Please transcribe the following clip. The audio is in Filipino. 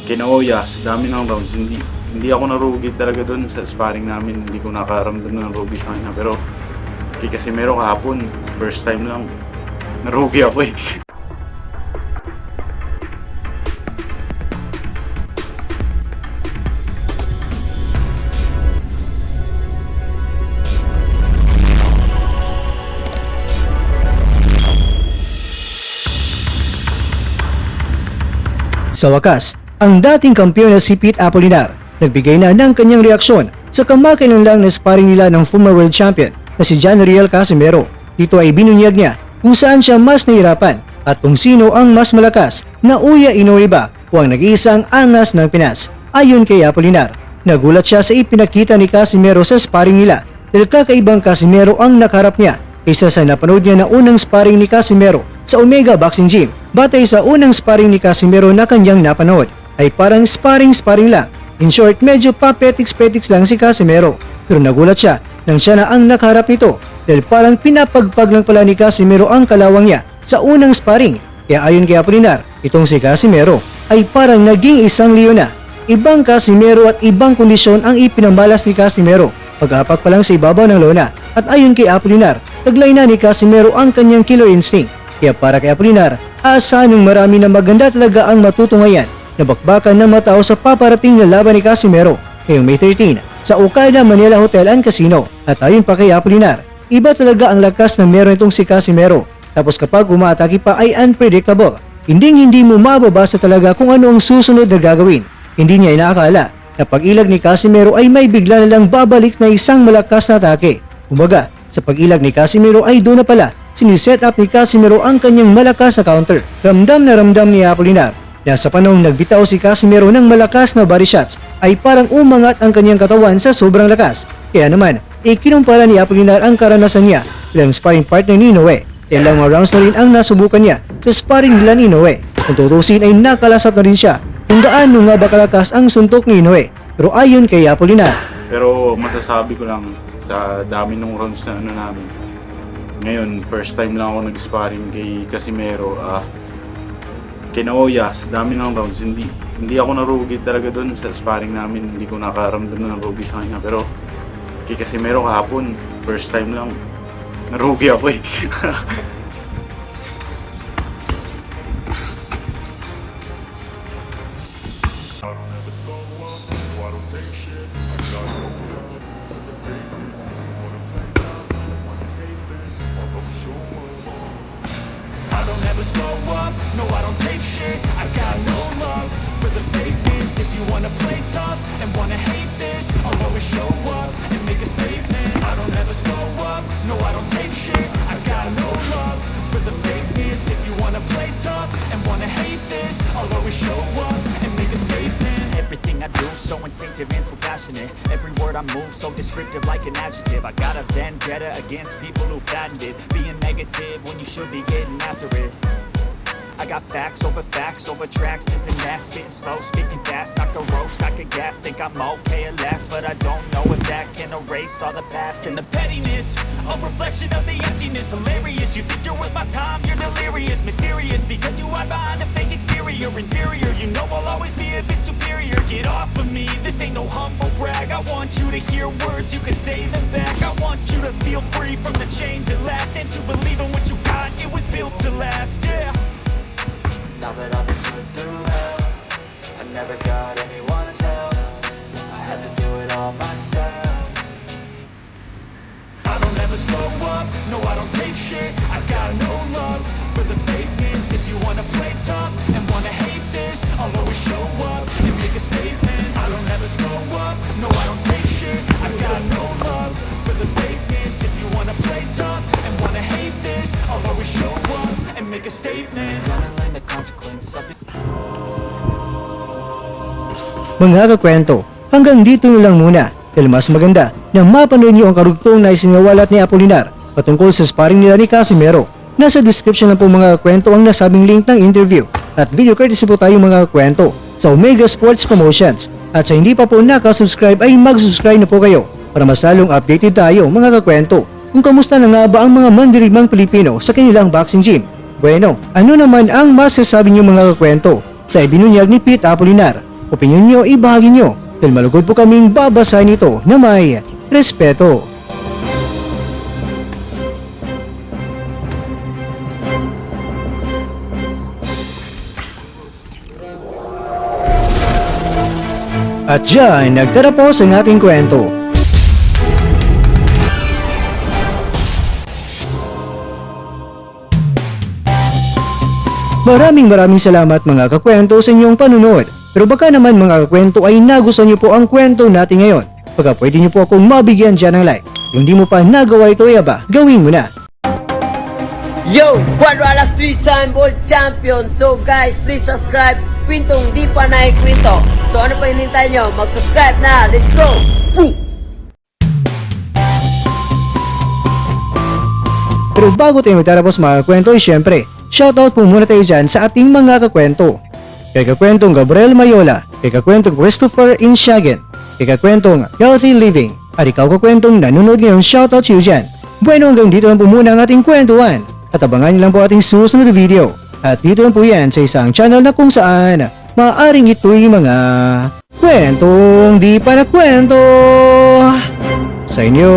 Kinaoya, sa dami ng rounds, hindi ako narugi talaga doon sa sparring namin. Hindi ko nakaramdam ng rugi sa kanya. Pero kay Casimero kahapon, first time lang, narugi ako eh. Sa wakas, ang dating kampiyon na si Pete Apolinar nagbigay na ng kanyang reaksyon sa kamakailanlang na sparring nila ng former world champion na si John Riel Casimero. Dito ay binunyag niya kung saan siya mas nahirapan at kung sino ang mas malakas na Uya Inoue ba o ang nag-iisang angas ng Pinas. Ayon kay Apolinar, nagulat siya sa ipinakita ni Casimero sa sparring nila dahil kakaibang Casimero ang nakaharap niya kaysa sa napanood niya na unang sparring ni Casimero sa Omega Boxing Gym. Batay sa unang sparring ni Casimero na kanyang napanood ay parang sparring lang. In short, medyo papetiks-petiks lang si Casimero. Pero nagulat siya nang siya na ang nakaharap nito dahil parang pinapagpag lang pala ni Casimero ang kalawang niya sa unang sparring. Kaya ayon kay Apolinar, itong si Casimero ay parang naging isang leon na. Ibang Casimero at ibang kondisyon ang ipinamalas ni Casimero pag-apak pa lang sa ibabaw ng lona. At ayon kay Apolinar, taglay na ni Casimero ang kanyang killer instinct. Kaya para kay Apolinar, aasahan ng marami na maganda talaga ang matutungayan na bakbakan ng mga tao sa paparating na laban ni Casimero ngayong May 13 sa Okada Manila Hotel and Casino. At ayon pa kay Apolinar, iba talaga ang lakas na meron itong si Casimero. Tapos kapag umaatake pa ay unpredictable. Hindi mo mababasa talaga kung ano ang susunod na gagawin. Hindi niya inaakala na pag-ilag ni Casimero ay may bigla na lang babalik na isang malakas na atake. Kumbaga, sa pag-ilag ni Casimero ay doon na pala siniset up ni Casimero ang kanyang malakas na counter. Ramdam na ramdam ni Apolinar na sa panahong nagbitaw si Casimero ng malakas na body shots ay parang umangat ang kanyang katawan sa sobrang lakas. Kaya naman, ikinumpara ni Apolinar ang karanasan niya bilang sparring partner ni Inoue. Ilang mga rounds na rin ang nasubukan niya sa sparring nila ni Inoue. Kung tutusin ay nakalasap na rin siya kung gaano nga ba kalakas ang suntok ni Inoue. Pero ayon kay Apolinar, Pero masasabi ko lang sa dami ng rounds na namin. Ngayon, first time lang ako nag-sparring kay Casimero. Kinaoya, sa dami ng rounds, hindi ako narugi talaga doon sa sparring namin. Hindi ko nakaramdam ng rugi sa kanya. Pero kay Casimero kahapon, first time lang, narugi ako eh. I don't ever slow up, no I don't take shit. I got no love for the fakeness. If you wanna play tough and wanna hate this, I'll always show up and make a statement. I don't ever slow up, no I don't take shit. I got no love for the fakeness. If you wanna play tough and wanna hate this, I'll always show up and make a statement. Everything I do so instinctive and so passionate. Every word I move so descriptive like an adjective. I got a vendetta against people who patented being negative when you should be getting after it. I got facts over tracks, this and that. Spitting slow, speaking fast, I could roast, I could gas. Think I'm okay at last, but I don't know if that can erase all the past. And the pettiness, a reflection of the emptiness. Hilarious, you think you're worth my time, you're delirious. Mysterious, because you hide behind a fake exterior. Inferior, you know I'll always be a bit superior. Get off of me, this ain't no humble brag. I want you to hear words, you can say them back. I want you to feel free from the chains at last, and to believe in what you got, it was built to last, yeah. Now that I've been put through hell, I never got anyone's help. I had to do it all myself. I don't ever slow up, no I don't take shit. I got no love for the fakeness. If you wanna play tough and wanna hate this, I'll always show up and make a statement. I don't ever slow up, no I don't take shit. I got no love for the fakeness. If you wanna play tough and wanna hate this, I'll always show up and make a statement. Gonna learn the consequence of it. mga kakwento, hanggang dito na lang muna dahil mas maganda na mapanood niyo ang karugtong na isinawalat ni Apolinar patungkol sa sparring nila ni Casimero. Nasa description lang po mga kwento ang nasabing link ng interview at video courtesy po tayo mga kwento sa Omega Sports Promotions. At sa hindi pa po nakasubscribe ay mag-subscribe na po kayo para mas lalong updated tayo mga kakwento kung kamusta na nga ba ang mga mandirigmang Pilipino sa kanilang boxing gym. Bueno, ano naman ang masasabi niyo mga kakwento sa ibinunyag ni Pete Apolinar? opinyon nyo ibahagi nyo dahil malugod po kaming babasahin ito na may respeto. At dyan, nagtatapos ang ating kwento. Maraming salamat mga kakwento sa inyong panunod. Pero baka naman mga kakwento ay nagustuhan niyo po ang kwento natin ngayon. Baka pwede niyo po akong mabigyan dyan ng like. Kung di mo pa nagawa ito ay aba, gawin mo na. Yo, Cuadro Alas 3 time world champion. So guys, please subscribe. Kwentong di pa naikwento. So ano pa hinintay nyo? Mag-subscribe na. Let's go! Boom! Pero bago tayo magtatapos mga kakwento ay syempre, shoutout po muna tayo dyan sa ating mga kakwento. Kay kakwentong Gabriel Mayola, kay kakwentong Christopher Inshagen, kay kakwentong Healthy Living, at ikaw kakwentong nanonood ngayon, shoutout to you dyan. Bueno, hanggang dito lang po muna ang ating kwentuhan. At abangan niyo lang po ating susunod na video. At dito lang po yan sa isang channel na kung saan maaaring ito'y mga kwentong di pa na kwento sa inyo.